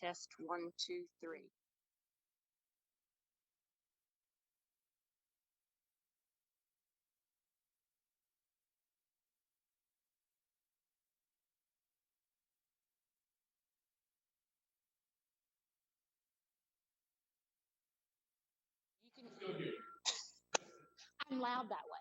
test 1, 2, 3. You can still hear. I'm loud that way.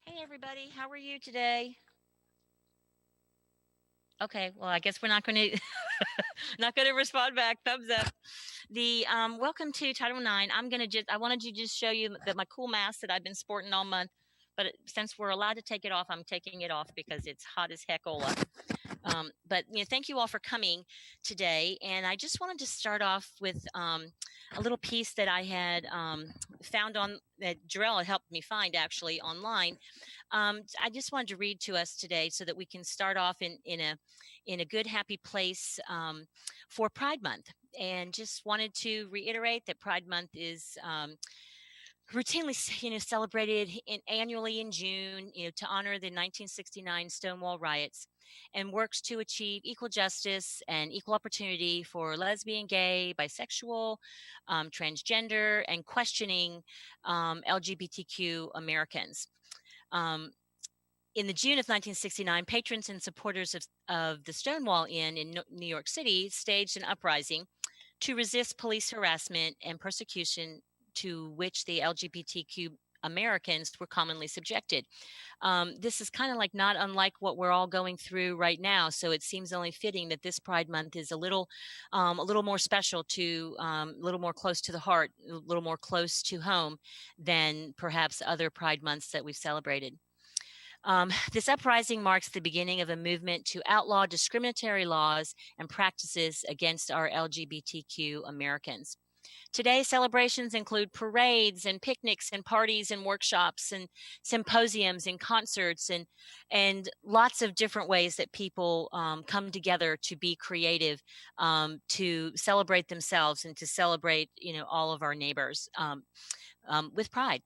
Hey everybody, how are you today? Okay, well I guess we're not going to not going to respond back. Thumbs up. The welcome to Title IX. I wanted to just show you that my cool mask that I've been sporting all month, but since we're allowed to take it off, I'm taking it off because it's hot as heckola. But thank you all for coming today. And I just wanted to start off with a little piece that I had found on that Jarrell had helped me find actually online. I just wanted to read to us today so that we can start off in a good, happy place for Pride Month. And just wanted to reiterate that Pride Month is routinely, celebrated annually in June, to honor the 1969 Stonewall riots, and works to achieve equal justice and equal opportunity for lesbian, gay, bisexual, transgender, and questioning LGBTQ Americans. In the June of 1969, patrons and supporters of the Stonewall Inn in New York City staged an uprising to resist police harassment and persecution to which the LGBTQ Americans were commonly subjected. This is kind of like not unlike what we're all going through right now. So it seems only fitting that this Pride Month is a little more special to, a little more close to the heart, a little more close to home than perhaps other Pride months that we've celebrated. This uprising marks the beginning of a movement to outlaw discriminatory laws and practices against our LGBTQ Americans. Today, celebrations include parades and picnics and parties and workshops and symposiums and concerts and lots of different ways that people come together to be creative, to celebrate themselves and to celebrate, all of our neighbors with pride.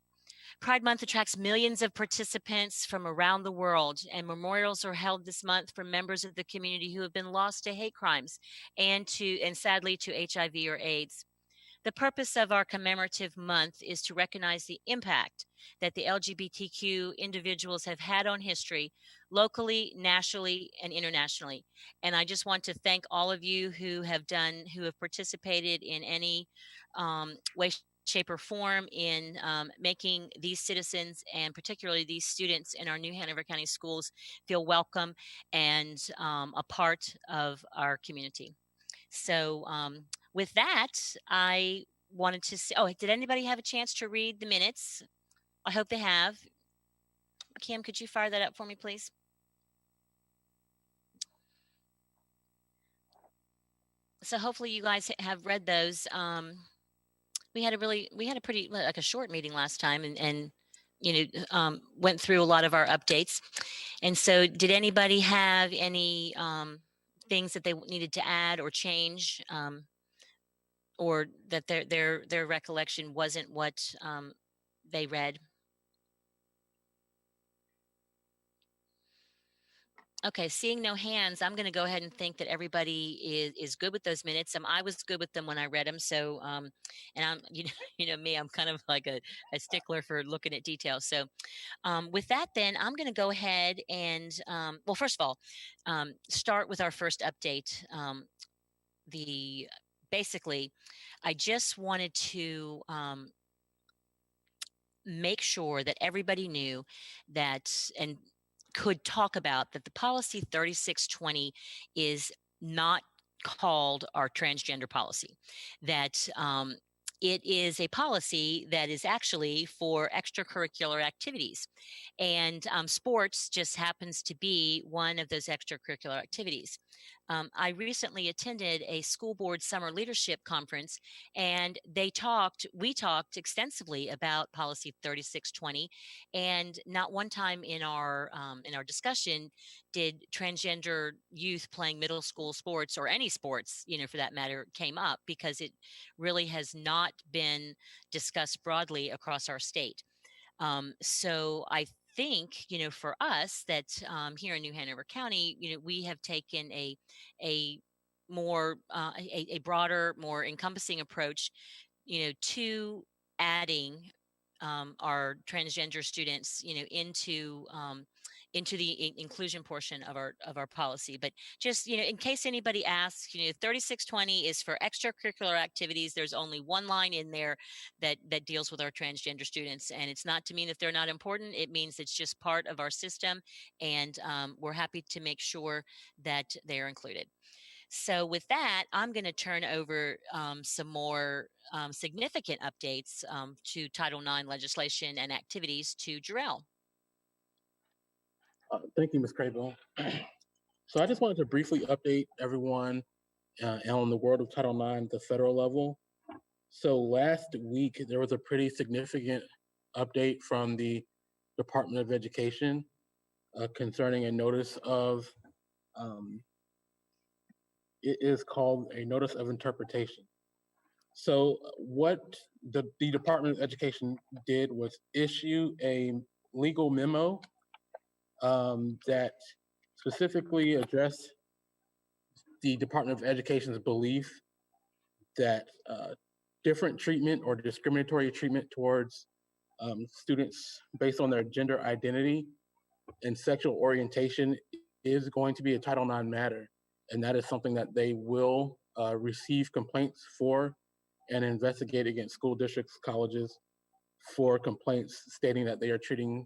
Pride Month attracts millions of participants from around the world, and memorials are held this month for members of the community who have been lost to hate crimes and sadly to HIV or AIDS. The purpose of our commemorative month is to recognize the impact that the LGBTQ individuals have had on history, locally, nationally, and internationally. And I just want to thank all of you who have participated in any way, shape, or form in making these citizens and particularly these students in our New Hanover County schools feel welcome and a part of our community. So, with that, I wanted to see. Oh, did anybody have a chance to read the minutes? I hope they have. Kim, could you fire that up for me, please? So hopefully you guys have read those. We had a pretty like a short meeting last time, and went through a lot of our updates. And so, did anybody have any things that they needed to add or change? Or that their recollection wasn't what they read. Okay, seeing no hands, I'm going to go ahead and think that everybody is good with those minutes. I was good with them when I read them. So, and I'm you know me, I'm kind of like a stickler for looking at details. So, with that, then I'm going to go ahead and well, first of all, start with our first update. The Basically, I just wanted to make sure that everybody knew that and could talk about that the policy 3620 is not called our transgender policy, that it is a policy that is actually for extracurricular activities. And sports just happens to be one of those extracurricular activities. I recently attended a school board summer leadership conference, and we talked extensively about policy 3620, and not one time in our discussion did transgender youth playing middle school sports or any sports, for that matter, came up, because it really has not been discussed broadly across our state. So I think, for us that here in New Hanover County, we have taken a more a broader, more encompassing approach, to adding our transgender students, into the inclusion portion of our policy. But just, in case anybody asks, 3620 is for extracurricular activities. There's only one line in there that deals with our transgender students, and it's not to mean that they're not important. It means it's just part of our system, and we're happy to make sure that they're included. So with that, I'm going to turn over some more significant updates to Title IX legislation and activities to Jarrell. Thank you, Ms. Craybill. So I just wanted to briefly update everyone on the world of Title IX at the federal level. So last week, there was a pretty significant update from the Department of Education concerning a notice of, it is called a notice of interpretation. So what the Department of Education did was issue a legal memo that specifically addressed the Department of Education's belief that different treatment or discriminatory treatment towards students based on their gender identity and sexual orientation is going to be a Title IX matter. And that is something that they will receive complaints for and investigate against school districts, colleges for complaints stating that they are treating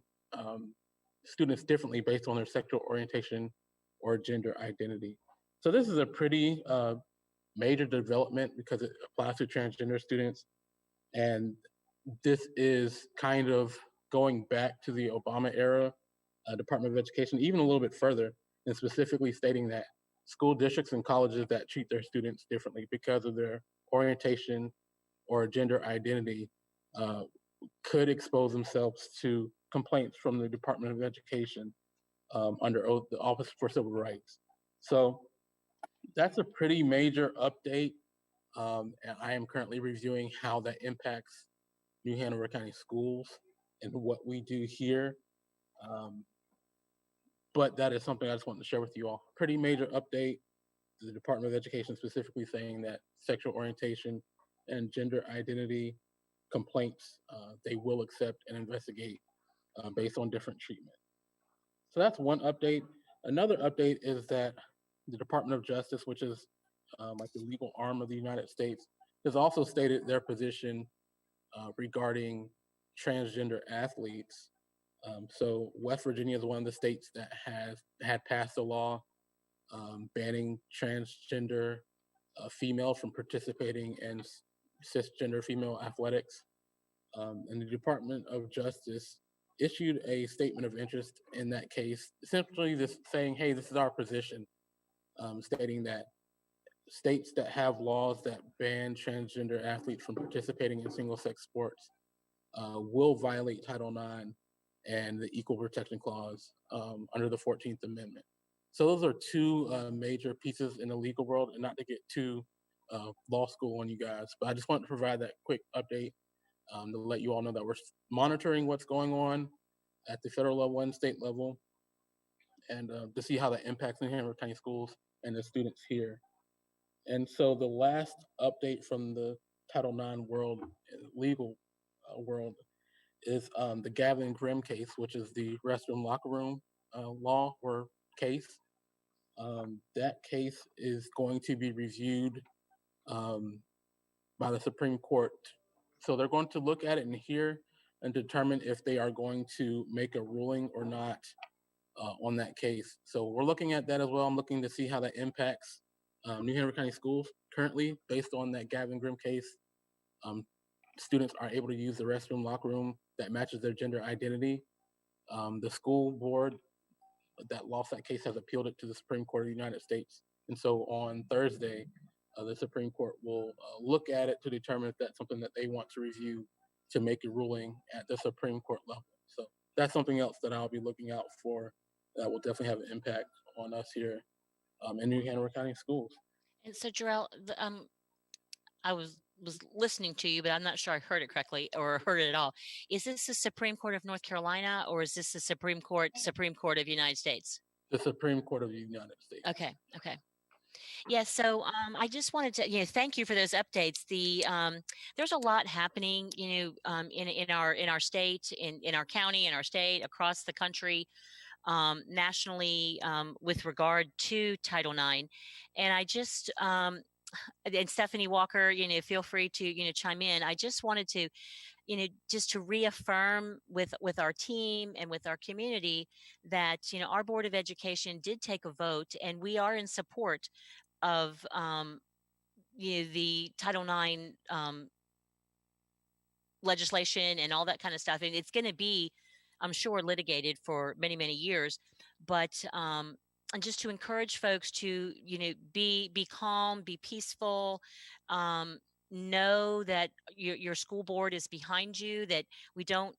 students differently based on their sexual orientation or gender identity. So this is a pretty major development because it applies to transgender students. And this is kind of going back to the Obama era Department of Education, even a little bit further, and specifically stating that school districts and colleges that treat their students differently because of their orientation or gender identity uh, could expose themselves to complaints from the Department of Education under the Office for Civil Rights. So that's a pretty major update. And I am currently reviewing how that impacts New Hanover County Schools and what we do here. Um, but that is something I just wanted to share with you all. Pretty major update. The Department of Education specifically saying that sexual orientation and gender identity complaints they will accept and investigate based on different treatment. So that's one update. Another update is that the Department of Justice, which is like the legal arm of the United States, has also stated their position regarding transgender athletes. So West Virginia is one of the states that had passed a law banning transgender females from participating in cisgender female athletics. And the Department of Justice issued a statement of interest in that case, essentially just saying, hey, this is our position, stating that states that have laws that ban transgender athletes from participating in single sex sports will violate Title IX and the Equal Protection Clause under the 14th Amendment. So those are two major pieces in the legal world, and not to get too law school on you guys, but I just wanted to provide that quick update to let you all know that we're monitoring what's going on at the federal level and state level, and to see how that impacts New Hanover County Schools and the students here. And so the last update from the Title IX world, legal world, is the Gavin Grimm case, which is the restroom locker room law or case. That case is going to be reviewed by the Supreme Court. So they're going to look at it and hear and determine if they are going to make a ruling or not on that case. So we're looking at that as well. I'm looking to see how that impacts New Hanover County Schools currently based on that Gavin Grimm case. Students are able to use the restroom locker room that matches their gender identity. The school board that lost that case has appealed it to the Supreme Court of the United States. And so on Thursday, the Supreme Court will look at it to determine if that's something that they want to review to make a ruling at the Supreme Court level. So that's something else that I'll be looking out for that will definitely have an impact on us here in New Hanover County Schools. And so, Jarrell, I was listening to you, but I'm not sure I heard it correctly or heard it at all. Is this the Supreme Court of North Carolina, or is this the Supreme Court of the United States? The Supreme Court of the United States. Okay. Okay. Yeah, so I just wanted to, thank you for those updates. There's a lot happening, in our state, in our county, in our state, across the country, nationally, with regard to Title IX, and I just and Stephanie Walker, feel free to chime in. I just wanted to, just to reaffirm with our team and with our community that our Board of Education did take a vote, and we are in support of the Title IX legislation and all that kind of stuff. And it's going to be, I'm sure, litigated for many, many years. But and just to encourage folks to be calm, be peaceful, know that your school board is behind you, that we don't.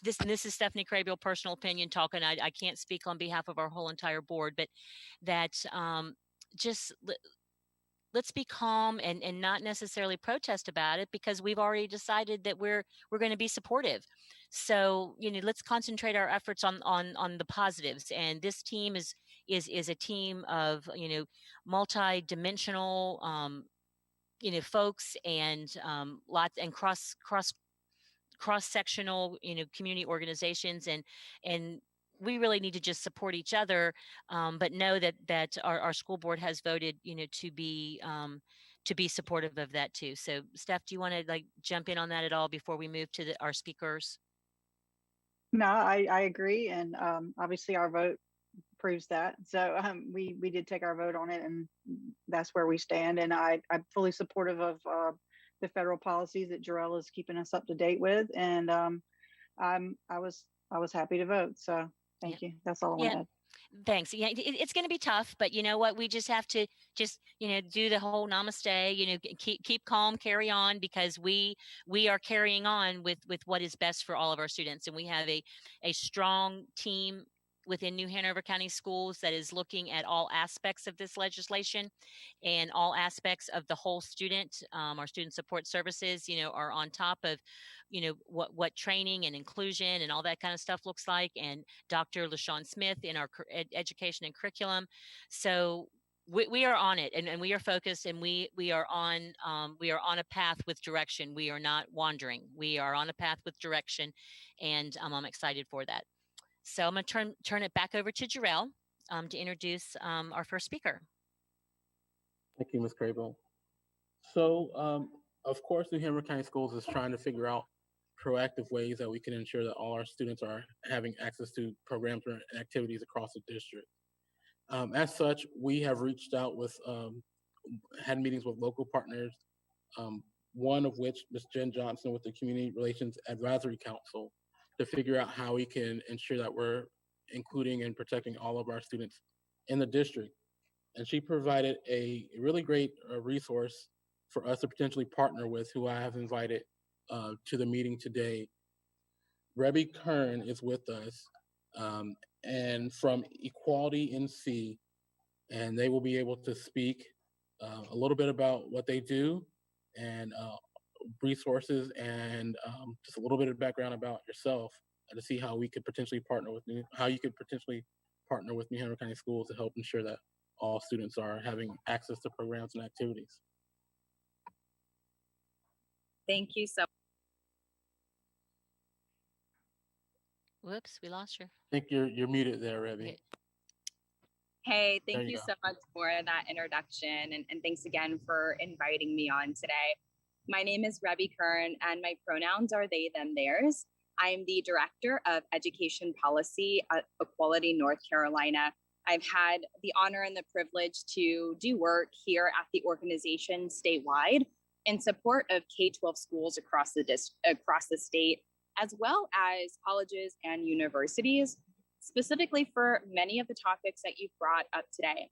This is Stephanie Craybill, personal opinion talking. I can't speak on behalf of our whole entire board, but that just let's be calm and not necessarily protest about it, because we've already decided that we're going to be supportive. So let's concentrate our efforts on the positives. And this team is a team of multi-dimensional folks, and lots and cross-sectional community organizations, and we really need to just support each other, but know that our school board has voted to be to be supportive of that too. So Steph, do you want to like jump in on that at all before we move to our speakers? No, I agree, and obviously our vote proves that. So we did take our vote on it, and that's where we stand. And I'm fully supportive of the federal policies that Jarrell is keeping us up to date with, and I was happy to vote. So thank you. That's all I want to add. Thanks. Yeah, it's going to be tough, but you know what? We just have to do the whole namaste. Keep calm, carry on, because we are carrying on with what is best for all of our students, and we have a strong team within New Hanover County Schools that is looking at all aspects of this legislation and all aspects of the whole student. Our student support services, are on top of, what training and inclusion and all that kind of stuff looks like. And Dr. LaShawn Smith in our education and curriculum. So we are on it, and we are focused, and we are on a path with direction. We are not wandering. We are on a path with direction, and I'm excited for that. So I'm going to turn it back over to Jarrell to introduce our first speaker. Thank you, Ms. Crable. So, of course, New Hanover County Schools is trying to figure out proactive ways that we can ensure that all our students are having access to programs and activities across the district. As such, we have reached out with, had meetings with local partners, one of which Ms. Jen Johnson with the Community Relations Advisory Council, to figure out how we can ensure that we're including and protecting all of our students in the district. And she provided a really great resource for us to potentially partner with, who I have invited to the meeting today. Rebby Kern is with us, and from Equality NC, and they will be able to speak a little bit about what they do and resources, and just a little bit of background about yourself, to see how we could potentially partner with New Hanover County Schools to help ensure that all students are having access to programs and activities. Thank you so much. Whoops, we lost you. I think you're muted there, Rebby. Okay. Hey, thank you so much for that introduction, and thanks again for inviting me on today. My name is Rebby Kern, and my pronouns are they, them, theirs. I'm the Director of Education Policy at Equality North Carolina. I've had the honor and the privilege to do work here at the organization statewide in support of K-12 schools across the state, as well as colleges and universities, specifically for many of the topics that you've brought up today.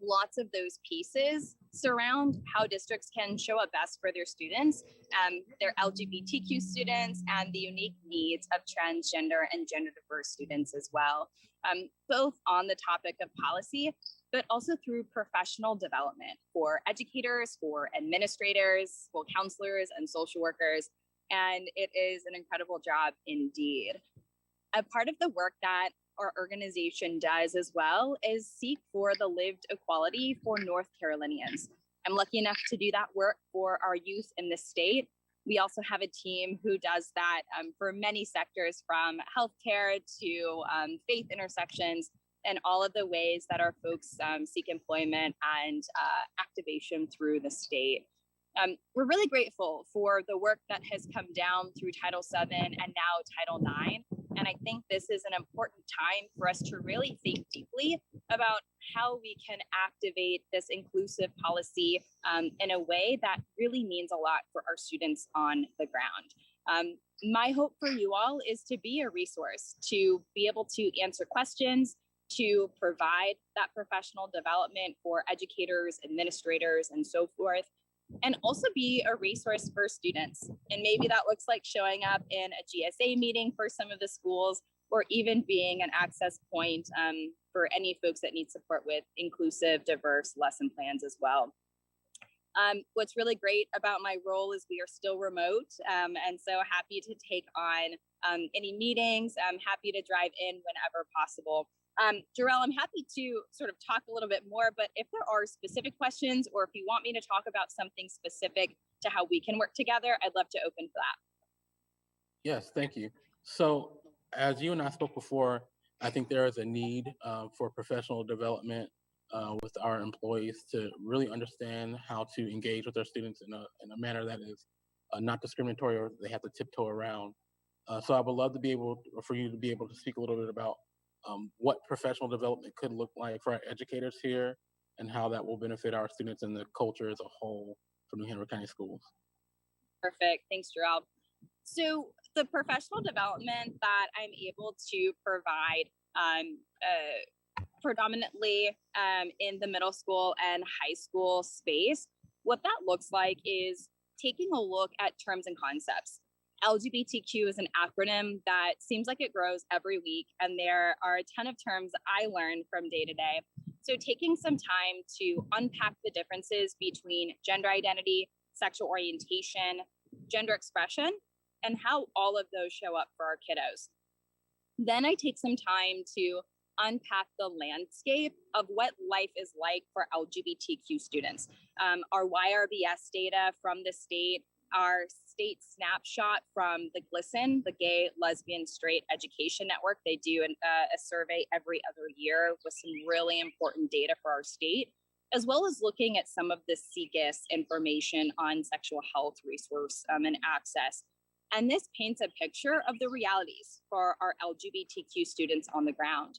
Lots of those pieces surround how districts can show up best for their students, their LGBTQ students, and the unique needs of transgender and gender diverse students as well, both on the topic of policy, but also through professional development for educators, for administrators, school counselors, and social workers. And it is an incredible job indeed. A part of the work that our organization does as well is seek for the lived equality for North Carolinians. I'm lucky enough to do that work for our youth in the state. We also have a team who does that for many sectors, from healthcare to faith intersections, and all of the ways that our folks seek employment and activation through the state. We're really grateful for the work that has come down through Title VII and now Title IX. And I think this is an important time for us to really think deeply about how we can activate this inclusive policy in a way that really means a lot for our students on the ground. My hope for you all is to be a resource, to be able to answer questions, to provide that professional development for educators, administrators, and so forth, and also be a resource for students. And maybe that looks like showing up in a GSA meeting for some of the schools, or even being an access point for any folks that need support with inclusive, diverse lesson plans as well. What's really great about my role is we are still remote, and so happy to take on any meetings. I'm happy to drive in whenever possible. Jarrell, I'm happy to sort of talk a little bit more, but if there are specific questions, or if you want me to talk about something specific to how we can work together, I'd love to open for that. Yes, thank you. So as you and I spoke before, I think there is a need for professional development with our employees to really understand how to engage with their students in a manner that is not discriminatory or they have to tiptoe around. So I would love to be able, or for you to be able to speak a little bit about what professional development could look like for our educators here and how that will benefit our students and the culture as a whole for New Hanover County Schools. Perfect. Thanks, Gerald. So the professional development that I'm able to provide predominantly in the middle school and high school space, what that looks like is taking a look at terms and concepts. LGBTQ is an acronym that seems like it grows every week, and there are a ton of terms I learn from day to day. So taking some time to unpack the differences between gender identity, sexual orientation, gender expression, and how all of those show up for our kiddos. Then I take some time to unpack the landscape of what life is like for LGBTQ students. Our YRBS data from the state, our state snapshot from the GLSEN, the Gay, Lesbian, Straight Education Network. They do a survey every other year with some really important data for our state, as well as looking at some of the CGIS information on sexual health resource and access. And this paints a picture of the realities for our LGBTQ students on the ground.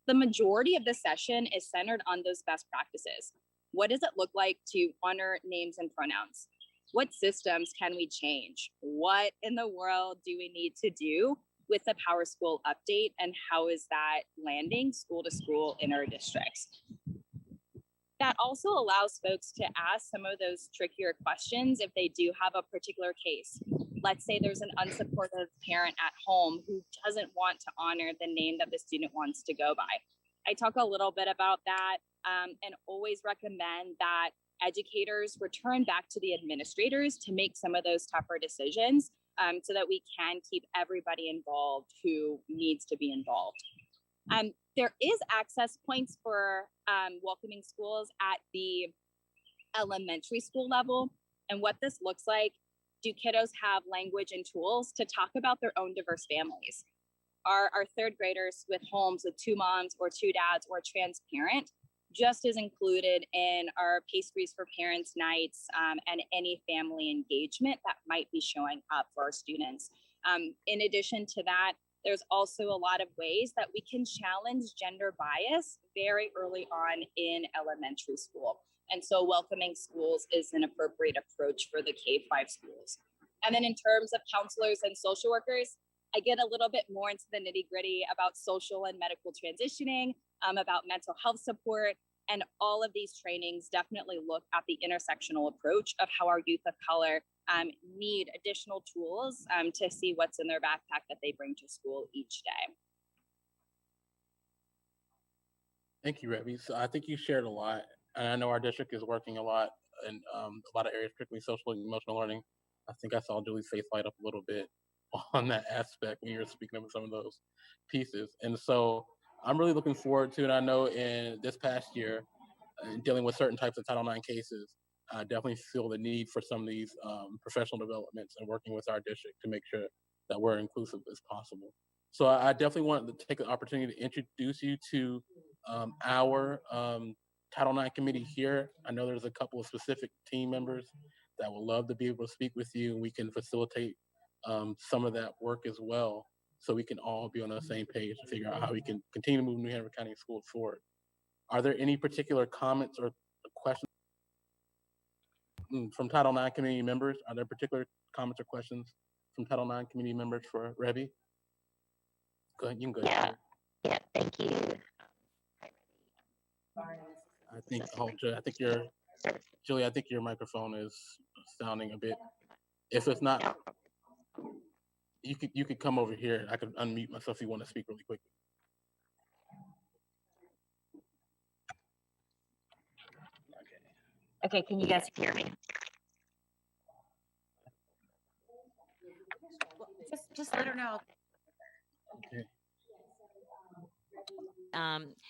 The majority of the session is centered on those best practices. What does it look like to honor names and pronouns? What systems can we change? What in the world do we need to do with the Power School update, and how is that landing school to school in our districts? That also allows folks to ask some of those trickier questions if they do have a particular case. Let's say there's an unsupportive parent at home who doesn't want to honor the name that the student wants to go by. I talk a little bit about that and always recommend that educators return back to the administrators to make some of those tougher decisions so that we can keep everybody involved who needs to be involved. There is access points for welcoming schools at the elementary school level. And what this looks like, do kiddos have language and tools to talk about their own diverse families? Are third graders with homes with 2 moms or 2 dads or a trans parent just as included in our pastries for parents nights and any family engagement that might be showing up for our students? In addition to that, there's also a lot of ways that we can challenge gender bias very early on in elementary school. And so welcoming schools is an appropriate approach for the K-5 schools. And then in terms of counselors and social workers, I get a little bit more into the nitty gritty about social and medical transitioning, about mental health support, and all of these trainings definitely look at the intersectional approach of how our youth of color need additional tools to see what's in their backpack that they bring to school each day. Thank you, Rebby. So I think you shared a lot, and I know our district is working a lot in a lot of areas, particularly social and emotional learning. I think I saw Julie's face light up a little bit on that aspect when you were speaking of some of those pieces. And so I'm really looking forward to it. I know in this past year, dealing with certain types of Title IX cases, I definitely feel the need for some of these professional developments and working with our district to make sure that we're inclusive as possible. So I definitely wanted to take the opportunity to introduce you to our Title IX committee here. I know there's a couple of specific team members that would love to be able to speak with you, and we can facilitate some of that work as well, so we can all be on the same page to figure out how we can continue to move New Hanover County Schools forward. Are there any particular comments or questions from Title IX community members? Are there particular comments or questions from Title IX community members for Rebby? Go ahead, you can go ahead. Yeah, thank you. I think, Julie, I think your microphone is sounding a bit, if it's not, you could come over here. I could unmute myself if you want to speak really quickly. Okay, can you guys hear me? Just let her know. Okay.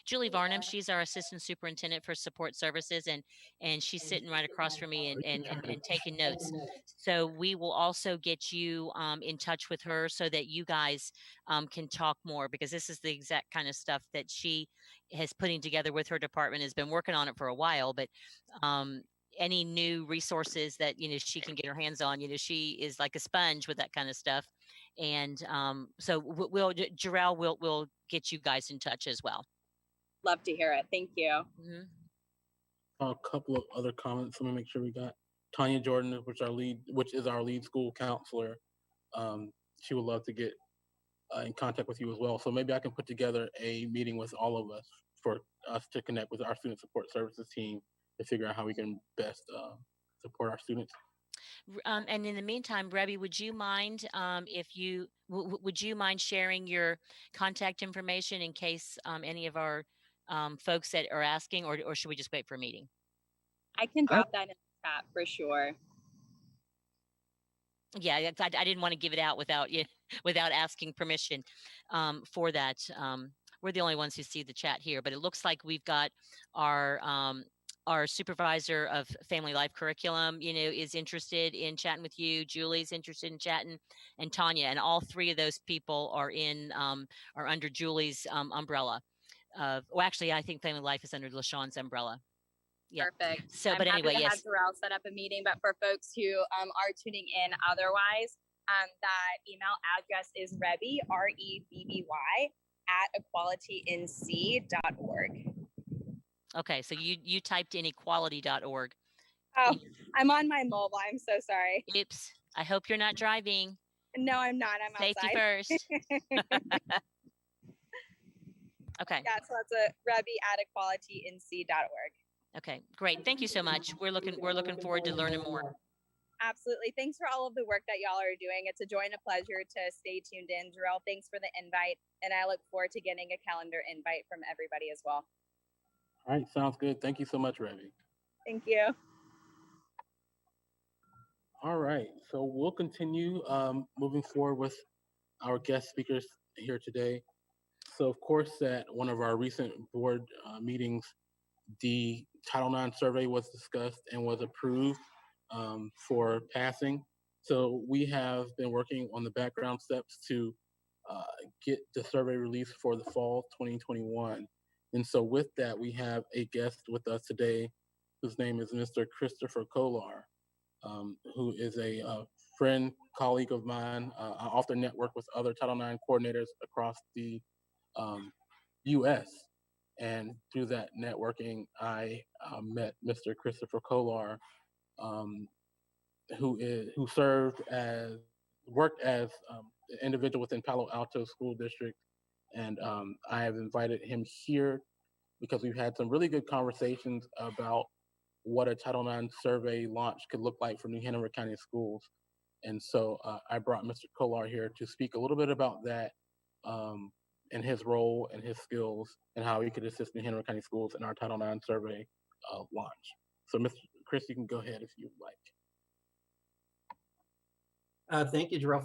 Julie Varnum. She's our assistant superintendent for support services, and she's sitting right across from me and taking notes. So we will also get you in touch with her so that you guys can talk more, because this is the exact kind of stuff that she has putting together with her department, has been working on it for a while, but any new resources that she can get her hands on, she is like a sponge with that kind of stuff. And so we'll Jarrell will get you guys in touch as well. Love to hear it. Thank you. Mm-hmm. A couple of other comments. Let me make sure we got Tanya Jordan, which is our lead school counselor. She would love to get in contact with you as well. So maybe I can put together a meeting with all of us for us to connect with our student support services team to figure out how we can best support our students. And in the meantime, Rebby, would you mind if you would you mind sharing your contact information in case any of our folks that are asking, or should we just wait for a meeting? I can drop that in the chat for sure. Yeah, I didn't want to give it out without without asking permission for that. We're the only ones who see the chat here, but it looks like we've got our supervisor of family life curriculum, is interested in chatting with you. Julie's interested in chatting, and Tanya, and all three of those people are under Julie's umbrella. Well, actually, I think family life is under LaShawn's umbrella. Yeah. Perfect. So, I'm but happy anyway, to yes. have Jarrell set up a meeting, but for folks who are tuning in otherwise, that email address is Rebby, REBBY, @equalitync.org. Okay, so you typed in equality.org. Oh, I'm on my mobile. I'm so sorry. Oops. I hope you're not driving. No, I'm not. I'm Safety outside. first. Okay. Yeah, so that's a Rebby @equalitync.org. Okay, great. Thank you so much. We're looking forward to learning more. Absolutely. Thanks for all of the work that y'all are doing. It's a joy and a pleasure to stay tuned in. Jarrell, thanks for the invite, and I look forward to getting a calendar invite from everybody as well. All right, sounds good. Thank you so much, Rebby. Thank you. All right, so we'll continue moving forward with our guest speakers here today. So, of course, at one of our recent board meetings, the Title IX survey was discussed and was approved for passing. So we have been working on the background steps to get the survey released for the fall 2021. And so with that, we have a guest with us today whose name is Mr. Christopher Kolar, who is a friend, colleague of mine. I often network with other Title IX coordinators across the U.S. And through that networking, I met Mr. Christopher Kolar, who worked as an individual within Palo Alto School District. And I have invited him here because we've had some really good conversations about what a Title IX survey launch could look like for New Hanover County schools. And so I brought Mr. Kolar here to speak a little bit about that and his role and his skills and how he could assist New Hanover County schools in our Title IX survey launch. So Mr. Chris, you can go ahead if you'd like. Thank you, Jarrell,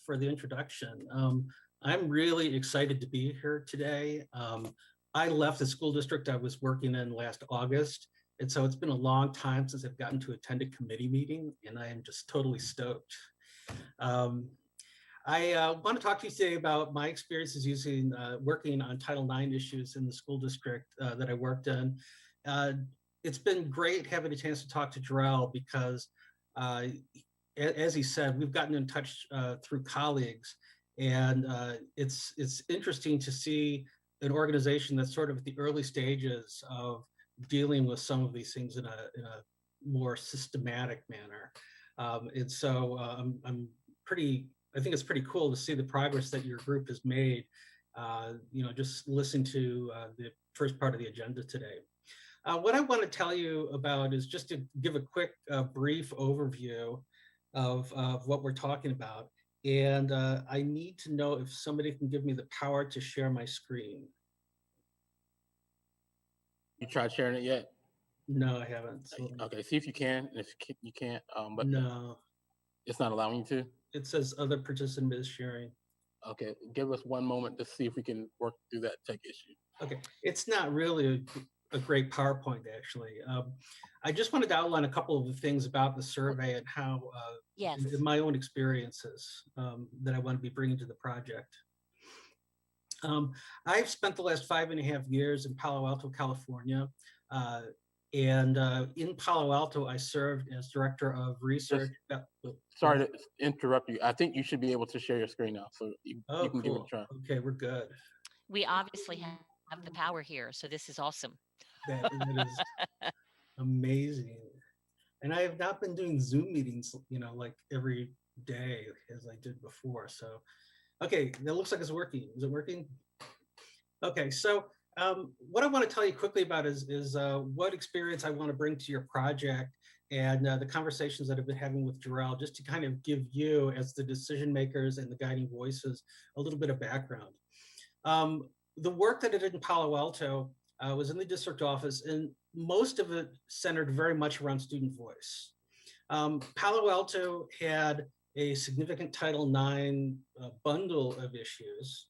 for the introduction. I'm really excited to be here today. I left the school district I was working in last August, and so it's been a long time since I've gotten to attend a committee meeting, and I am just totally stoked. I want to talk to you today about my experiences working on Title IX issues in the school district that I worked in. It's been great having a chance to talk to Jarrell because as he said, we've gotten in touch through colleagues, and it's interesting to see an organization that's sort of at the early stages of dealing with some of these things in a more systematic manner. And so I think it's pretty cool to see the progress that your group has made, just listen to the first part of the agenda today. What I want to tell you about is just to give a quick brief overview of what we're talking about. And I need to know if somebody can give me the power to share my screen. You tried sharing it yet? No, I haven't. Okay, see if you can. And if you can't, but no, it's not allowing you to? it says other participant is sharing. Okay, give us one moment to see if we can work through that tech issue. Okay, it's not really a great PowerPoint, actually. I just wanted to outline a couple of the things about the survey and how, Yes. in my own experiences, that I want to be bringing to the project. I've spent the last 5.5 years in Palo Alto, California. And in Palo Alto, I served as director of research. Sorry to interrupt you. I think you should be able to share your screen now, so you can give it a try. Okay, we're good. We obviously have the power here, so this is awesome. That is amazing. And I have not been doing Zoom meetings, like every day as I did before. So, okay, that looks like it's working. Is it working? Okay, so what I want to tell you quickly about is what experience I want to bring to your project and the conversations that I've been having with Jarrell, just to kind of give you, as the decision makers and the guiding voices, a little bit of background. The work that I did in Palo Alto was in the district office, and most of it centered very much around student voice. Palo Alto had a significant Title IX bundle of issues.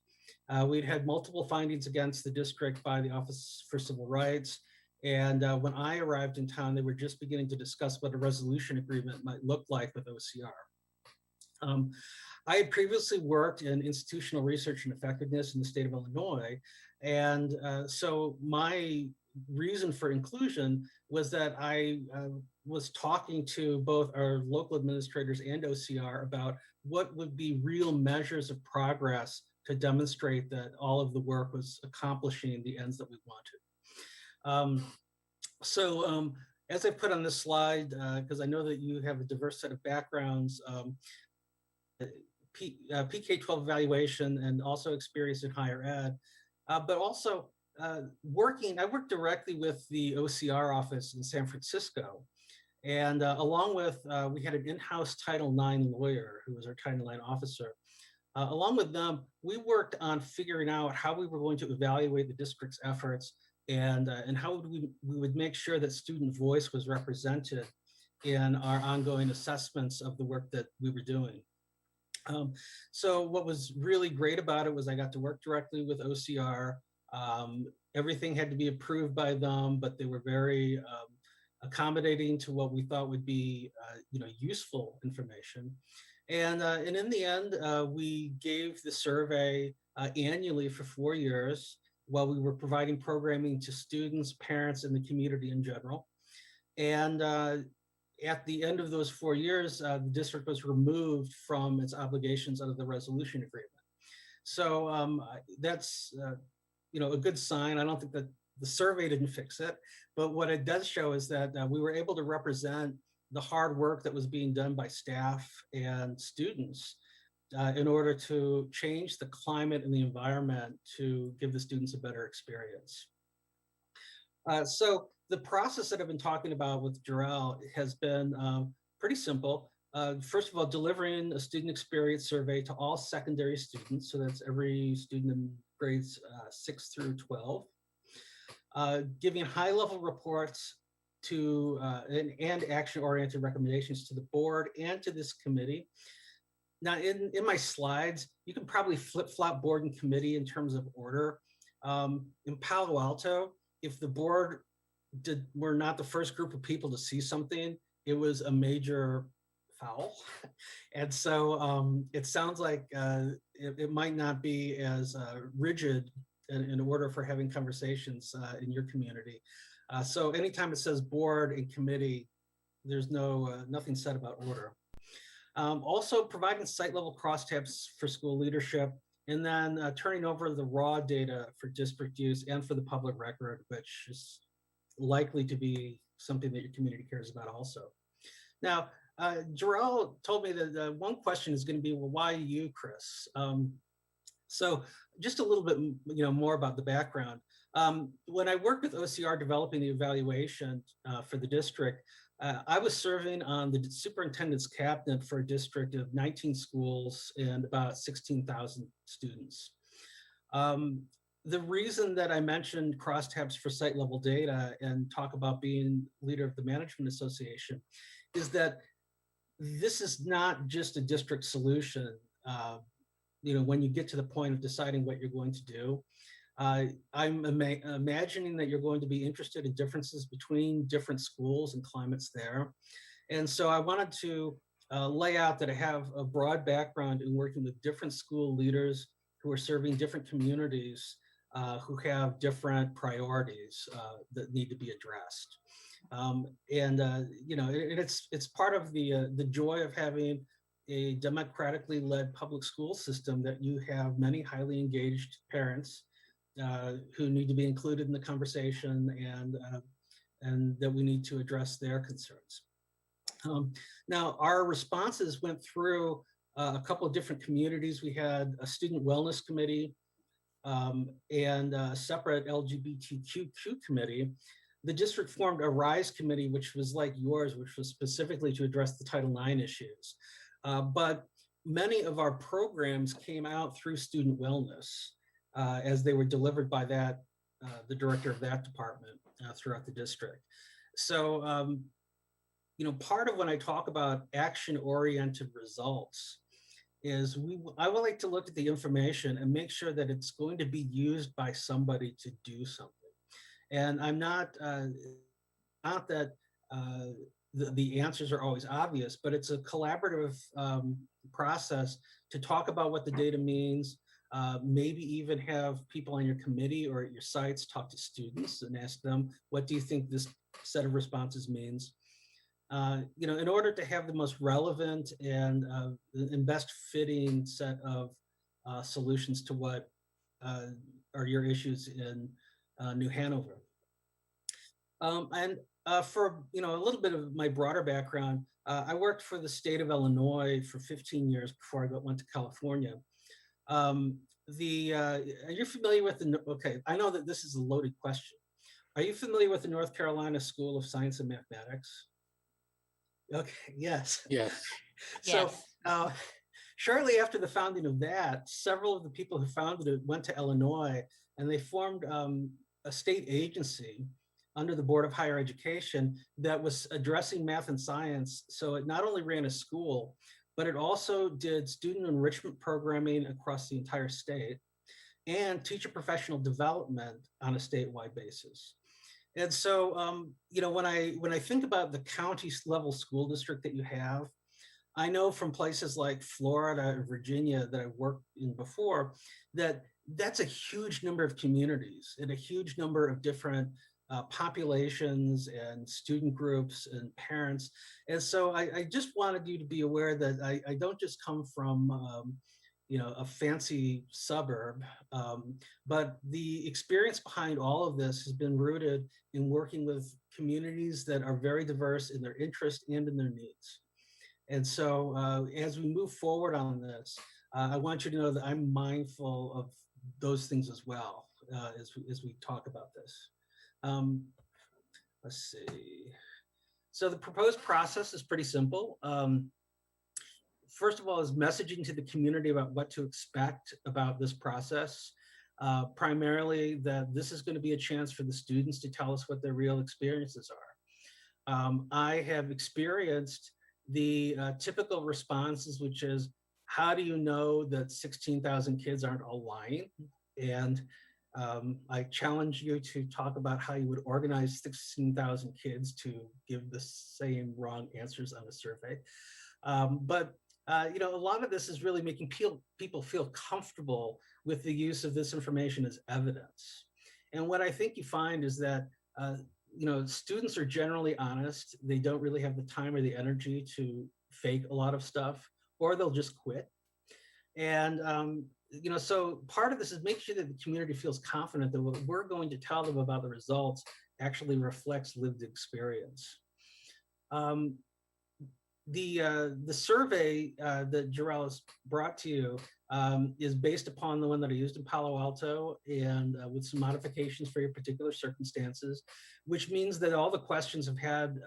We'd had multiple findings against the district by the Office for Civil Rights. And when I arrived in town, they were just beginning to discuss what a resolution agreement might look like with OCR. I had previously worked in institutional research and effectiveness in the state of Illinois. And so my reason for inclusion was that I was talking to both our local administrators and OCR about what would be real measures of progress to demonstrate that all of the work was accomplishing the ends that we wanted. As I put on this slide, because I know that you have a diverse set of backgrounds, PK-12 evaluation and also experience in higher ed, but also I worked directly with the OCR office in San Francisco. And along with, we had an in-house Title IX lawyer who was our Title IX officer. Along with them, we worked on figuring out how we were going to evaluate the district's efforts and how we would make sure that student voice was represented in our ongoing assessments of the work that we were doing. So what was really great about it was I got to work directly with OCR. Everything had to be approved by them, but they were very accommodating to what we thought would be useful information. And in the end, we gave the survey annually for 4 years while we were providing programming to students, parents, and the community in general. And at the end of those 4 years, the district was removed from its obligations under the resolution agreement. So that's a good sign. I don't think that the survey didn't fix it, but what it does show is that we were able to represent the hard work that was being done by staff and students in order to change the climate and the environment to give the students a better experience. So the process that I've been talking about with Jarrell has been pretty simple. First of all, delivering a student experience survey to all secondary students. So that's every student in grades 6 through 12. Giving high-level reports to and action-oriented recommendations to the board and to this committee. Now, in my slides, you can probably flip-flop board and committee in terms of order. In Palo Alto, if the board were not the first group of people to see something, it was a major foul. And so it sounds like it might not be as rigid in order for having conversations in your community. So anytime it says board and committee, there's nothing said about order. Also providing site level crosstabs for school leadership, and then turning over the raw data for district use and for the public record, which is likely to be something that your community cares about also. Now, Jarrell told me that one question is going to be, well, why you, Chris? So just a little bit more about the background. When I worked with OCR developing the evaluation for the district, I was serving on the superintendent's cabinet for a district of 19 schools and about 16,000 students. The reason that I mentioned crosstabs for site level data and talk about being leader of the management association is that this is not just a district solution. When you get to the point of deciding what you're going to do, I'm imagining that you're going to be interested in differences between different schools and climates there. And so I wanted to lay out that I have a broad background in working with different school leaders who are serving different communities who have different priorities that need to be addressed. You know, it's part of the joy of having a democratically led public school system that you have many highly engaged parents who need to be included in the conversation and that we need to address their concerns. Now, our responses went through a couple of different communities. We had a student wellness committee and a separate LGBTQ committee. The district formed a RISE committee, which was like yours, which was specifically to address the Title IX issues. But many of our programs came out through student wellness as they were delivered by that, the director of that department throughout the district. So, you know, part of when I talk about action-oriented results is I would like to look at the information and make sure that it's going to be used by somebody to do something. And I'm not that the answers are always obvious, but it's a collaborative process to talk about what the data means, maybe even have people on your committee or at your sites talk to students and ask them, what do you think this set of responses means? You know, in order to have the most relevant and best fitting set of solutions to what are your issues in New Hanover. For, you know, a little bit of my broader background, I worked for the state of Illinois for 15 years before I went to California. Are you familiar with okay, I know that this is a loaded question. Are you familiar with the North Carolina School of Science and Mathematics? Okay, yes. Yes. So shortly after the founding of that, several of the people who founded it went to Illinois and they formed a state agency under the Board of Higher Education that was addressing math and science. So it not only ran a school, but it also did student enrichment programming across the entire state and teacher professional development on a statewide basis. And so, you know, when I think about the county level school district that you have, I know from places like Florida and Virginia that I've worked in before, that's a huge number of communities and a huge number of different populations and student groups and parents. And so I just wanted you to be aware that I don't just come from you know, a fancy suburb, but the experience behind all of this has been rooted in working with communities that are very diverse in their interests and in their needs. And so as we move forward on this, I want you to know that I'm mindful of those things as well as we talk about this. Let's see. So the proposed process is pretty simple. First of all, is messaging to the community about what to expect about this process. Primarily that this is going to be a chance for the students to tell us what their real experiences are. I have experienced the typical responses, which is, how do you know that 16,000 kids aren't all lying? And I challenge you to talk about how you would organize 16,000 kids to give the same wrong answers on a survey. You know, a lot of this is really making people feel comfortable with the use of this information as evidence. And what I think you find is that, you know, students are generally honest. They don't really have the time or the energy to fake a lot of stuff, or they'll just quit. And, you know, so part of this is make sure that the community feels confident that what we're going to tell them about the results actually reflects lived experience. The survey that Jarrell has brought to you is based upon the one that I used in Palo Alto, and with some modifications for your particular circumstances, which means that all the questions have had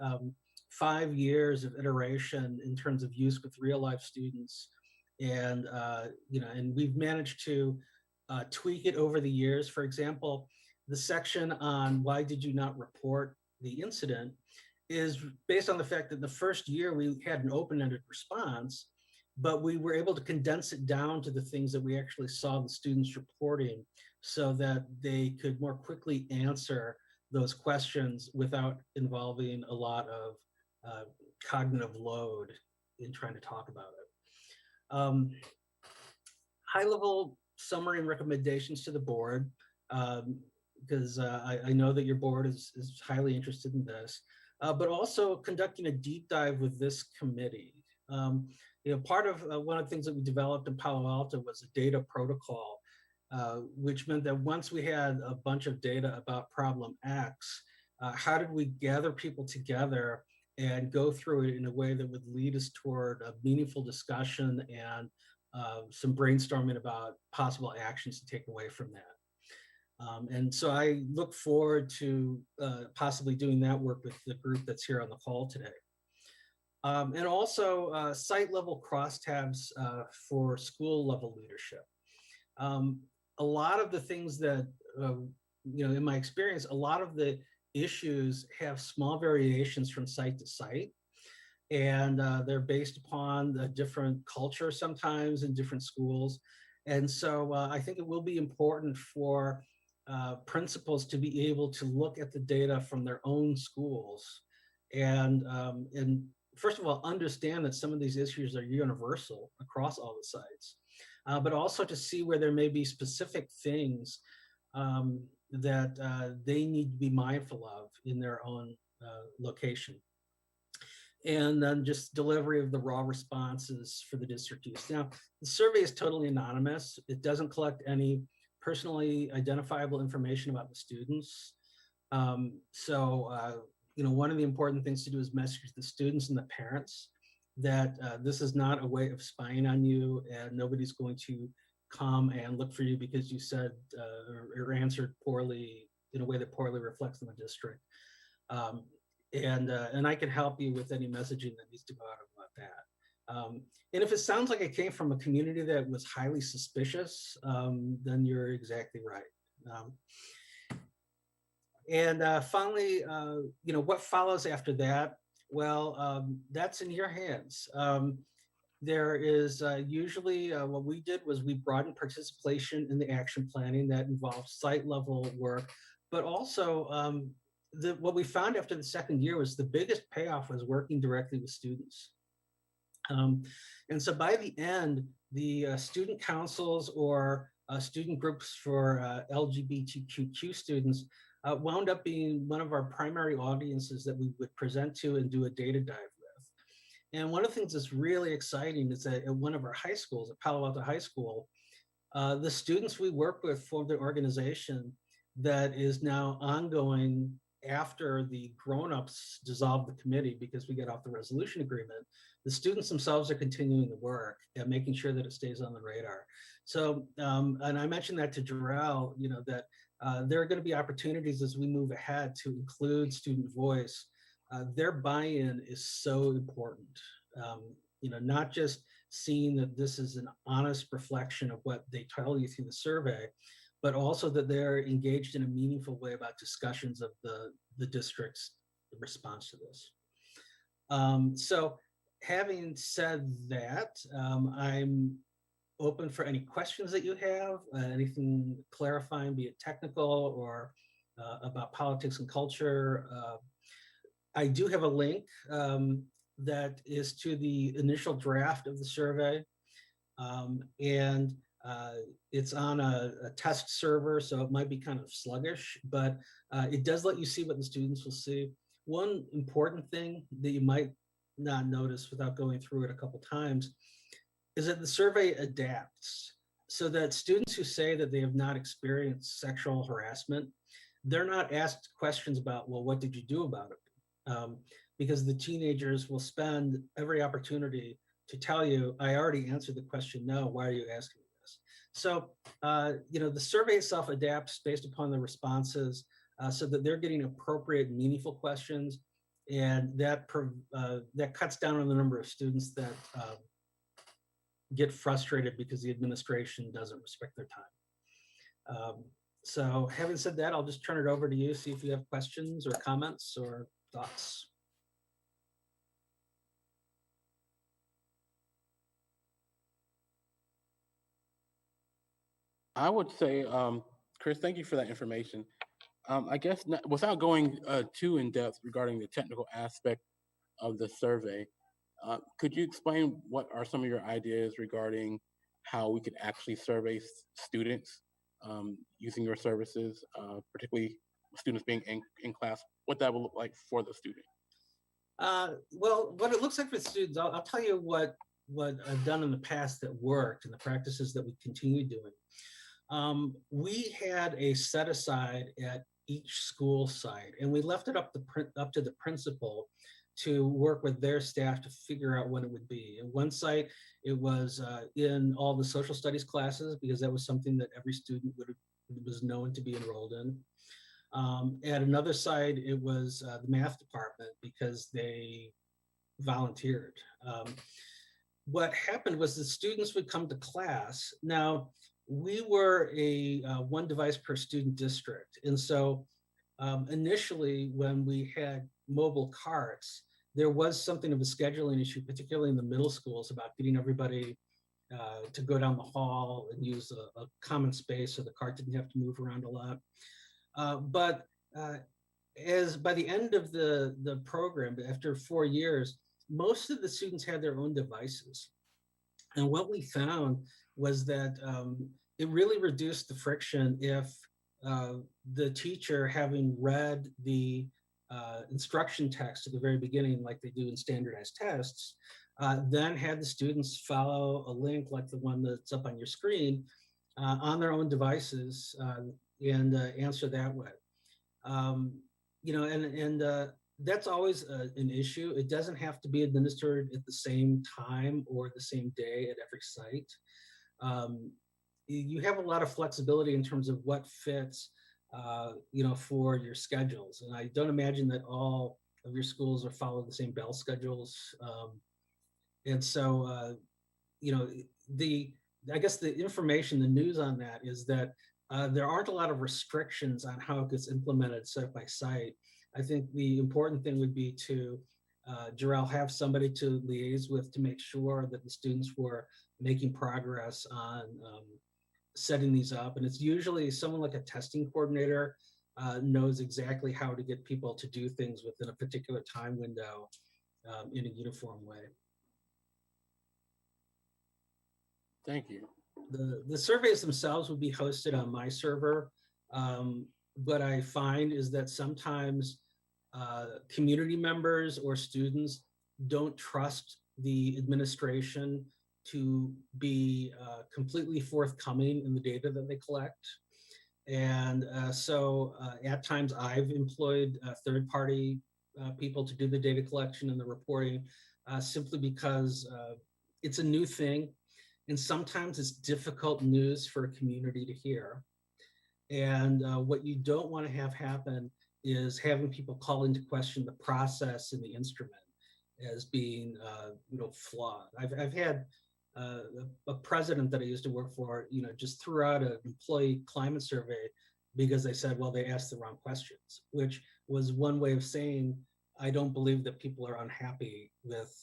5 years of iteration in terms of use with real life students. And, you know, and we've managed to tweak it over the years. For example, the section on why did you not report the incident is based on the fact that the first year we had an open-ended response, but we were able to condense it down to the things that we actually saw the students reporting so that they could more quickly answer those questions without involving a lot of cognitive load in trying to talk about it. High level summary and recommendations to the board, because I know that your board is highly interested in this, but also conducting a deep dive with this committee. Part of one of the things that we developed in Palo Alto was a data protocol, which meant that once we had a bunch of data about problem X, how did we gather people together and go through it in a way that would lead us toward a meaningful discussion and some brainstorming about possible actions to take away from that. And so I look forward to possibly doing that work with the group that's here on the call today. And also site level crosstabs for school level leadership. A lot of the things that, in my experience, a lot of the issues have small variations from site to site. And they're based upon a different culture sometimes in different schools. And so I think it will be important for principals to be able to look at the data from their own schools and first of all, understand that some of these issues are universal across all the sites, but also to see where there may be specific things that they need to be mindful of in their own location. And then just delivery of the raw responses for the district use. Now, the survey is totally anonymous. It doesn't collect any personally identifiable information about the students. One of the important things to do is message the students and the parents that this is not a way of spying on you, and nobody's going to come and look for you because you said or answered poorly in a way that poorly reflects on the district. And I can help you with any messaging that needs to go out about that. And if it sounds like it came from a community that was highly suspicious, then you're exactly right. Finally, what follows after that? Well, that's in your hands. There is usually what we did was we broadened participation in the action planning that involves site level work, but also what we found after the second year was the biggest payoff was working directly with students. And so by the end, the student councils or student groups for LGBTQ students wound up being one of our primary audiences that we would present to and do a data dive with. And one of the things that's really exciting is that at one of our high schools, at Palo Alto High School, the students we work with formed an organization that is now ongoing after the grown-ups dissolved the committee because we get off the resolution agreement. The students themselves are continuing the work and making sure that it stays on the radar. So, and I mentioned that to Jarrell, that there are going to be opportunities as we move ahead to include student voice. Their buy-in is so important. Not just seeing that this is an honest reflection of what they tell you through the survey, but also that they're engaged in a meaningful way about discussions of the district's response to this. So having said that, I'm open for any questions that you have, anything clarifying, be it technical or about politics and culture. I do have a link that is to the initial draft of the survey. And it's on a test server, so it might be kind of sluggish, but it does let you see what the students will see. One important thing that you might not notice without going through it a couple times is that the survey adapts so that students who say that they have not experienced sexual harassment, they're not asked questions about, well, what did you do about it? Because the teenagers will spend every opportunity to tell you, I already answered the question, no, why are you asking me this? So, the survey itself adapts based upon the responses so that they're getting appropriate, meaningful questions, and that cuts down on the number of students that get frustrated because the administration doesn't respect their time. So having said that, I'll just turn it over to you, see if you have questions or comments or thoughts. I would say Chris, thank you for that information. I guess not, without going too in depth regarding the technical aspect of the survey, could you explain what are some of your ideas regarding how we could actually survey students using your services, particularly students being in class, what that will look like for the student? Well, what it looks like for students, I'll tell you what I've done in the past that worked and the practices that we continue doing. We had a set aside at each school site, and we left it up to the principal to work with their staff to figure out when it would be. In one site, it was in all the social studies classes, because that was something that every student was known to be enrolled in. At another site, it was the math department, because they volunteered. What happened was the students would come to class. Now, we were a one device per student district. And so initially, when we had mobile carts, there was something of a scheduling issue, particularly in the middle schools, about getting everybody to go down the hall and use a common space so the cart didn't have to move around a lot. But as by the end of the program, after 4 years, most of the students had their own devices. And what we found was that it really reduced the friction if the teacher, having read the instruction text at the very beginning, like they do in standardized tests, then had the students follow a link like the one that's up on your screen on their own devices and answer that way. You know, and that's always an issue. It doesn't have to be administered at the same time or the same day at every site. You have a lot of flexibility in terms of what fits, you know, for your schedules. And I don't imagine that all of your schools are follow the same bell schedules. And so, you know, I guess the information, the news on that is that there aren't a lot of restrictions on how it gets implemented site by site. I think the important thing would be to, Jarrell, have somebody to liaise with to make sure that the students were making progress on setting these up. And it's usually someone like a testing coordinator knows exactly how to get people to do things within a particular time window in a uniform way. Thank you. The surveys themselves will be hosted on my server. What I find is that sometimes community members or students don't trust the administration to be completely forthcoming in the data that they collect. And so at times I've employed third-party people to do the data collection and the reporting simply because it's a new thing. And sometimes it's difficult news for a community to hear. And what you don't want to have happen is having people call into question the process and the instrument as being, you know, flawed. I've had a president that I used to work for, you know, just threw out an employee climate survey because they said, well, they asked the wrong questions, which was one way of saying, I don't believe that people are unhappy with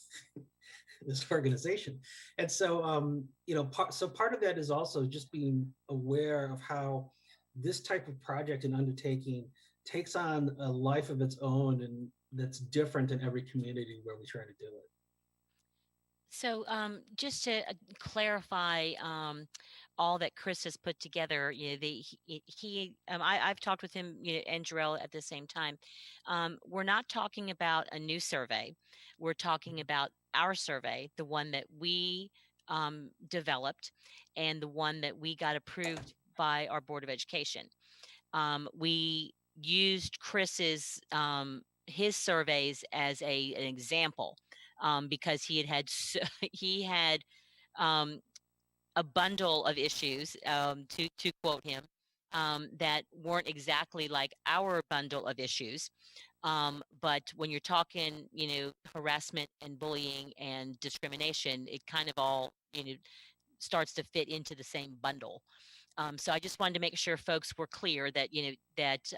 this organization. And so, you know, part of that is also just being aware of how this type of project and undertaking takes on a life of its own, and that's different in every community where we try to do it. So just to clarify all that Chris has put together, you know, I've talked with him, you know, and Jarrell at the same time. We're not talking about a new survey. We're talking about our survey, the one that we developed and the one that we got approved by our Board of Education. We used Chris's his surveys as an example because he had a bundle of issues, to quote him, that weren't exactly like our bundle of issues. But when you're talking, you know, harassment and bullying and discrimination, it kind of all, you know, starts to fit into the same bundle. So I just wanted to make sure folks were clear that, you know, that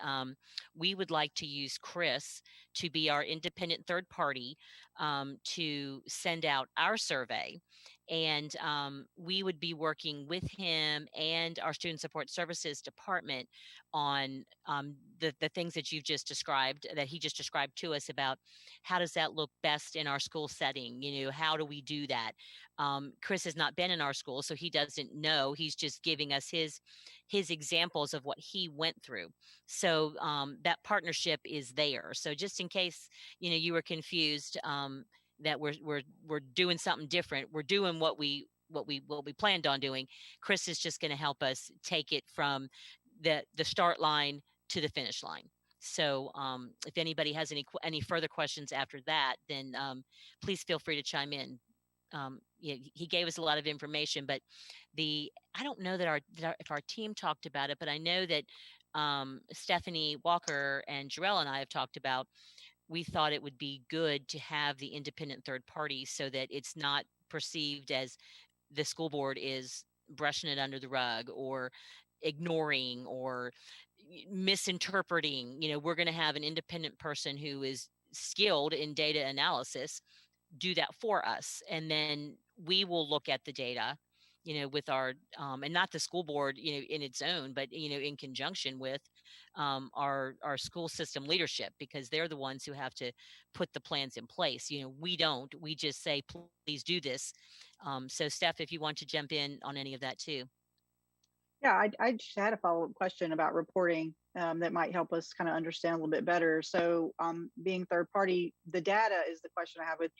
we would like to use Chris to be our independent third party to send out our survey. And we would be working with him and our student support services department on the things that you've just described, that he just described to us, about how does that look best in our school setting. How do we do that? Chris has not been in our school, so he doesn't know. He's just giving us his examples of what he went through. So that partnership is there. So just in case you were confused, that we're doing something different. We're doing what we planned on doing. Chris is just going to help us take it from the start line to the finish line. So if anybody has any further questions after that, then please feel free to chime in. He gave us a lot of information, but I don't know that if our team talked about it, but I know that Stephanie Walker and Jarrell and I have talked about, we thought it would be good to have the independent third party so that it's not perceived as the school board is brushing it under the rug or ignoring or misinterpreting. We're going to have an independent person who is skilled in data analysis do that for us, and then we will look at the data with our and not the school board in its own, but in conjunction with our school system leadership, because they're the ones who have to put the plans in place. We don't. We just say, please do this. So Steph, if you want to jump in on any of that too. Yeah, I just had a follow-up question about reporting that might help us kind of understand a little bit better. So being third party, the data is the question I have with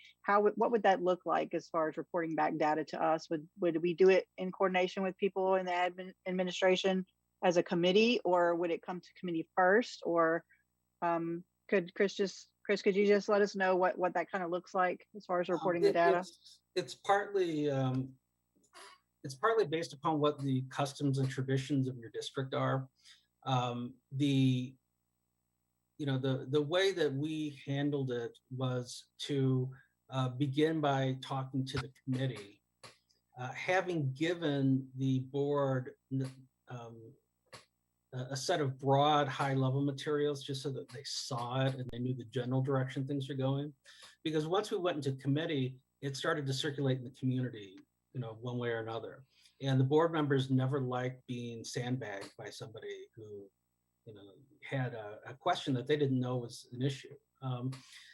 what would that look like as far as reporting back data to us? Would we do it in coordination with people in the administration as a committee, or would it come to committee first? Or could you just let us know what that kind of looks like as far as reporting the data? It's partly based upon what the customs and traditions of your district are. The way that we handled it was to begin by talking to the committee, having given the board a set of broad, high-level materials just so that they saw it and they knew the general direction things are going. Because once we went into committee, it started to circulate in the community, one way or another. And the board members never liked being sandbagged by somebody who, had a question that they didn't know was an issue.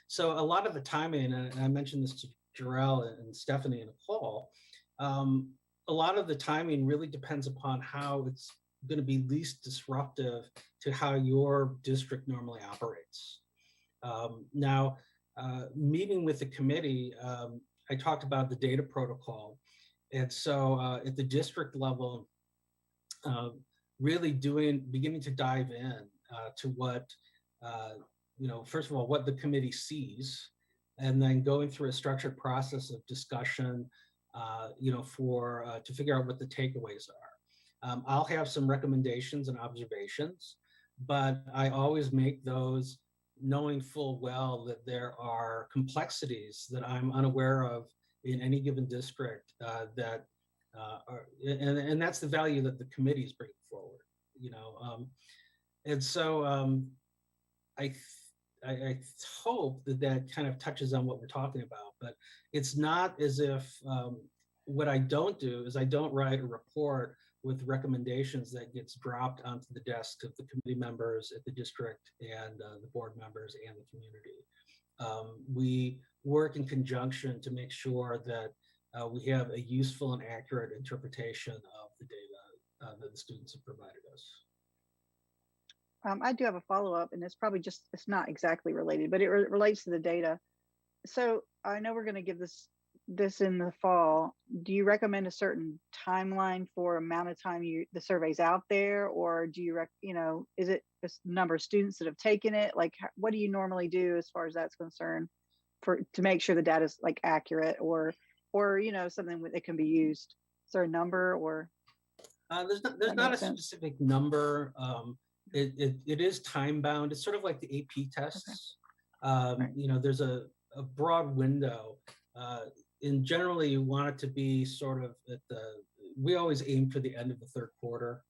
So a lot of the timing, and I mentioned this to Jarrell and Stephanie and Nicole, a lot of the timing really depends upon how it's going to be least disruptive to how your district normally operates. Now, meeting with the committee, I talked about the data protocol. And so at the district level, really beginning to dive in to what, first of all, what the committee sees, and then going through a structured process of discussion, to figure out what the takeaways are. I'll have some recommendations and observations, but I always make those knowing full well that there are complexities that I'm unaware of in any given district and that's the value that the committees bring forward, and so I hope that kind of touches on what we're talking about, but it's not as if what I don't do is I don't write a report with recommendations that gets dropped onto the desks of the committee members at the district and the board members and the community. We work in conjunction to make sure that we have a useful and accurate interpretation of the data that the students have provided us. I do have a follow-up, and it's not exactly related, but it relates to the data. So I know we're going to give this in the fall. Do you recommend a certain timeline for amount of time the survey's out there, or do you is it the number of students that have taken it? Like, what do you normally do as far as that's concerned to make sure the data is like accurate or something that can be used? Is there a number, or there's not a specific number. It is time bound. It's sort of like the AP tests. Okay. Right. There's a broad window. And generally you want it to be sort of we always aim for the end of the third quarter,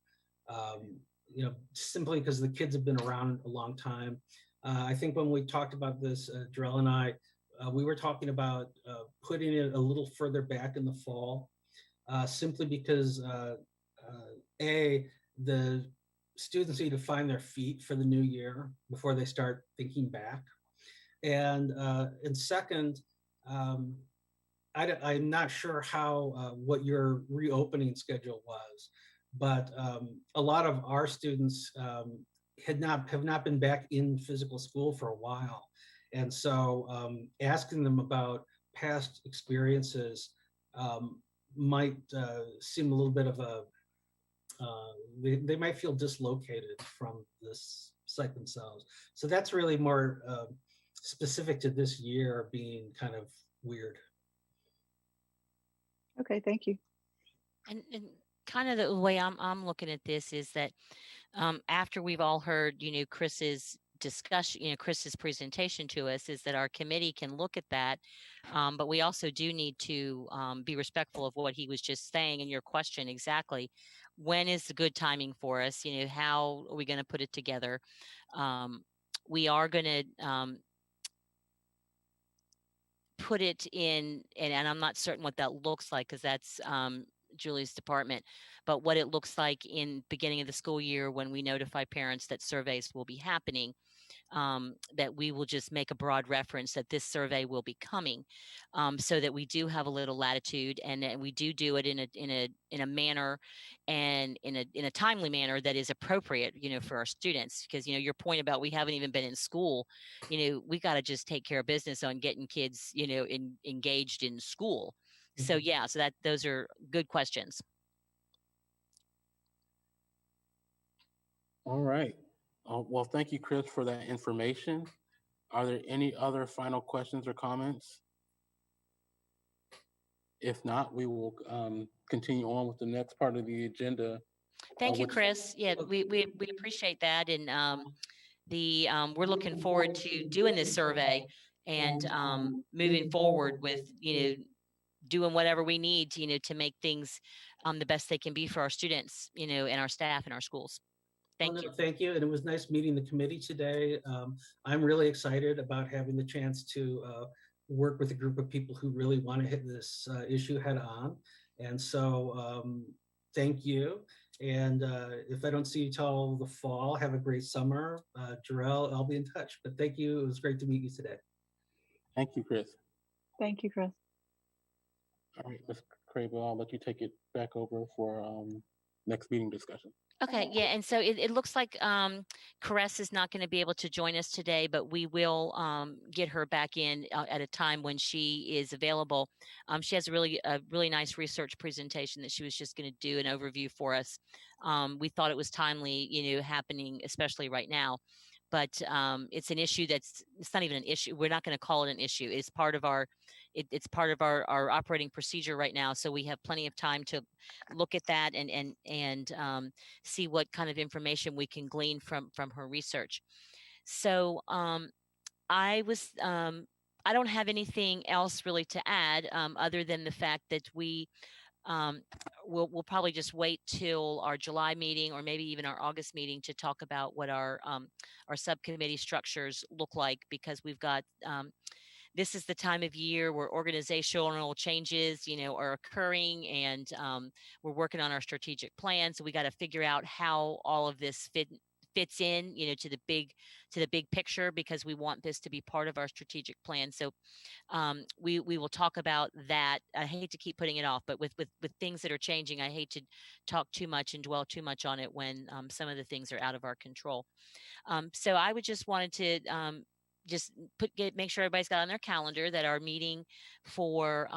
simply because the kids have been around a long time. I think when we talked about this, Jarrell and I, we were talking about putting it a little further back in the fall, simply because the students need to find their feet for the new year before they start thinking back, and second, I'm not sure how what your reopening schedule was, but a lot of our students have not been back in physical school for a while, and so asking them about past experiences might seem a little bit of a they might feel dislocated from this site themselves. So that's really more specific to this year being kind of weird. Okay, thank you. And kind of the way I'm looking at this is that after we've all heard, Chris's discussion, Chris's presentation to us, is that our committee can look at that, but we also do need to be respectful of what he was just saying and your question exactly. When is the good timing for us? How are we going to put it together? We are going to put it in, and I'm not certain what that looks like because that's Julie's department, but what it looks like in beginning of the school year when we notify parents that surveys will be happening, that we will just make a broad reference that this survey will be coming, so that we do have a little latitude, and we do it in a manner and in a timely manner that is appropriate, for our students. Because your point about we haven't even been in school, we got to just take care of business on getting kids, engaged in school. So yeah, so those are good questions. All right. Well, thank you, Chris, for that information. Are there any other final questions or comments? If not, we will continue on with the next part of the agenda. Thank you, Chris. Yeah, we appreciate that, and we're looking forward to doing this survey and moving forward with doing whatever we need to to make things the best they can be for our students, and our staff and our schools. Thank you. Thank you. And it was nice meeting the committee today. I'm really excited about having the chance to work with a group of people who really want to hit this issue head on. And so thank you. And if I don't see you till the fall, have a great summer. Jarrell, I'll be in touch. But thank you. It was great to meet you today. Thank you, Chris. Thank you, Chris. All right, Ms. Crable, I'll let you take it back over for next meeting discussion. Okay, yeah, and so it looks like Caress is not going to be able to join us today, but we will get her back in at a time when she is available. She has a really nice research presentation that she was just going to do an overview for us. We thought it was timely, happening, especially right now. But it's an issue it's not even an issue. We're not going to call it an issue. It's part of it's part of our operating procedure right now. So we have plenty of time to look at that and see what kind of information we can glean from her research. So I don't have anything else really to add other than the fact that we'll probably just wait till our July meeting or maybe even our August meeting to talk about what our subcommittee structures look like, because we've got this is the time of year where organizational changes, are occurring, and we're working on our strategic plan. So we got to figure out how all of this fits in, to the big picture, because we want this to be part of our strategic plan. So we will talk about that. I hate to keep putting it off, but with things that are changing, I hate to talk too much and dwell too much on it when some of the things are out of our control. So I would just wanted to just make sure everybody's got on their calendar that our meeting for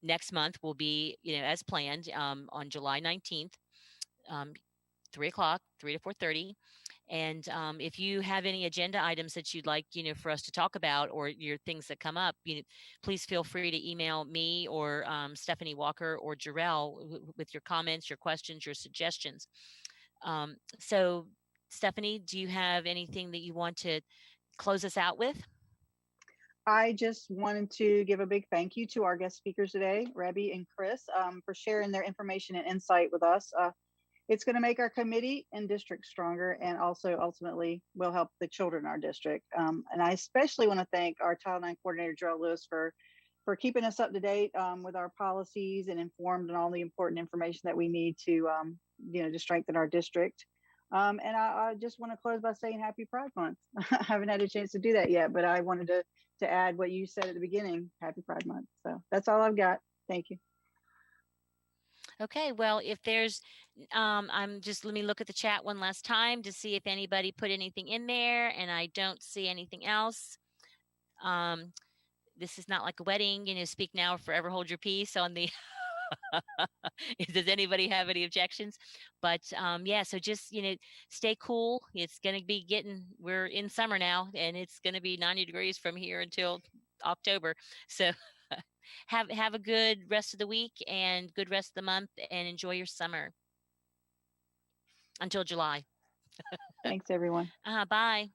next month will be, as planned, on July 19th, 3 o'clock, 3 to 4:30. And if you have any agenda items that you'd like, for us to talk about, or your things that come up, please feel free to email me or Stephanie Walker or Jarrell with your comments, your questions, your suggestions. So Stephanie, do you have anything that you want to close us out with? I just wanted to give a big thank you to our guest speakers today, Rebby and Chris, for sharing their information and insight with us. it's going to make our committee and district stronger, and also ultimately will help the children in our district. And I especially want to thank our Title IX coordinator, Gerald Lewis, for keeping us up to date with our policies and informed on all the important information that we need to, to strengthen our district. And I just want to close by saying Happy Pride Month. I haven't had a chance to do that yet, but I wanted to add what you said at the beginning, Happy Pride Month. So that's all I've got. Thank you. Okay, well, if there's, let me look at the chat one last time to see if anybody put anything in there, and I don't see anything else. This is not like a wedding, speak now or forever hold your peace on the, does anybody have any objections? But yeah, so just, stay cool. It's going to be we're in summer now, and it's going to be 90 degrees from here until October. So have a good rest of the week and good rest of the month, and enjoy your summer until July. Thanks, everyone. Bye.